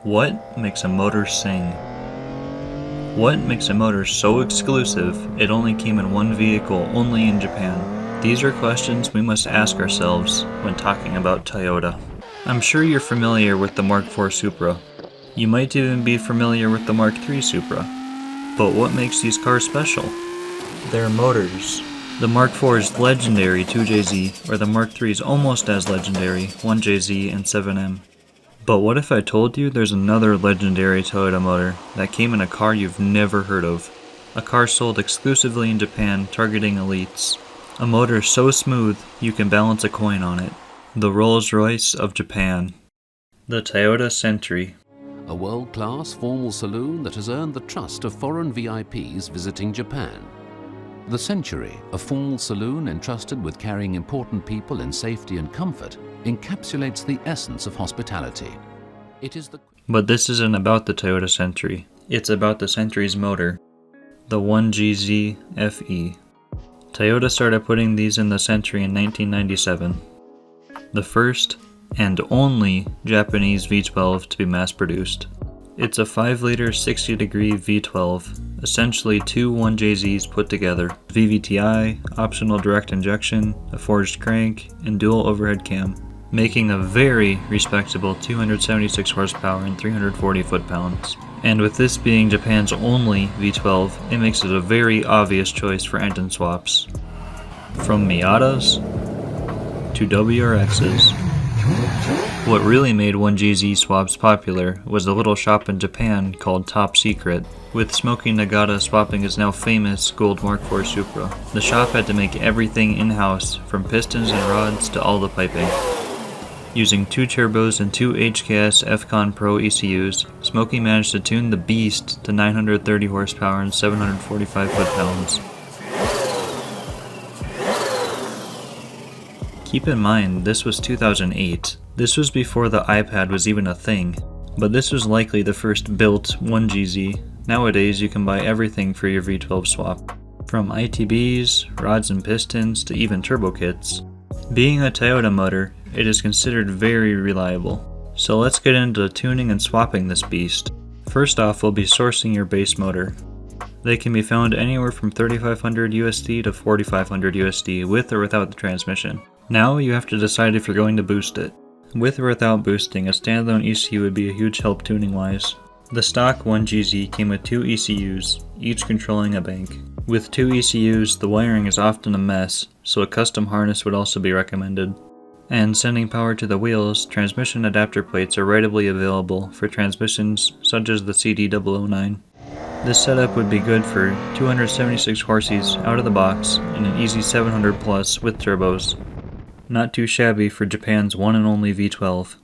What makes a motor sing? What makes a motor so exclusive it only came in one vehicle only in Japan? These are questions we must ask ourselves when talking about Toyota. I'm sure you're familiar with the Mark IV Supra. You might even be familiar with the Mark III Supra. But what makes these cars special? Their motors. The Mark IV's legendary 2JZ, or the Mark III's almost as legendary 1JZ and 7M. But what if I told you there's another legendary Toyota motor that came in a car you've never heard of? A car sold exclusively in Japan, targeting elites. A motor so smooth you can balance a coin on it. The Rolls-Royce of Japan. The Toyota Century. A world-class formal saloon that has earned the trust of foreign VIPs visiting Japan. The Century, a formal saloon entrusted with carrying important people in safety and comfort, encapsulates the essence of hospitality. But this isn't about the Toyota Century. It's about the Century's motor, the 1GZ-FE. Toyota started putting these in the Century in 1997. The first and only Japanese V12 to be mass-produced. It's a 5-liter 60-degree V12, essentially two 1JZs put together, VVTi, optional direct injection, a forged crank, and dual overhead cam, making a very respectable 276 horsepower and 340 foot-pounds. And with this being Japan's only V12, it makes it a very obvious choice for engine swaps. From Miatas to WRXs. What really made 1GZ swaps popular was a little shop in Japan called Top Secret, with Smokey Nagata swapping his now famous gold Mark IV Supra. The shop had to make everything in-house, from pistons and rods to all the piping. Using 2 turbos and 2 HKS FCON Pro ECUs, Smokey managed to tune the beast to 930 horsepower and 745 foot-pounds. Keep in mind, this was 2008. This was before the iPad was even a thing, but this was likely the first built 1GZ. Nowadays, you can buy everything for your V12 swap, from ITBs, rods and pistons, to even turbo kits. Being a Toyota motor, it is considered very reliable. So let's get into tuning and swapping this beast. First off, we'll be sourcing your base motor. They can be found anywhere from $3,500 USD to $4,500 USD with or without the transmission. Now you have to decide if you're going to boost it. With or without boosting, a standalone ECU would be a huge help tuning wise. The stock 1GZ came with 2 ECUs, each controlling a bank. With 2 ECUs, the wiring is often a mess, so a custom harness would also be recommended. And sending power to the wheels, transmission adapter plates are readily available for transmissions such as the CD009. This setup would be good for 276 horses out of the box and an easy 700 plus with turbos. Not too shabby for Japan's one and only V12.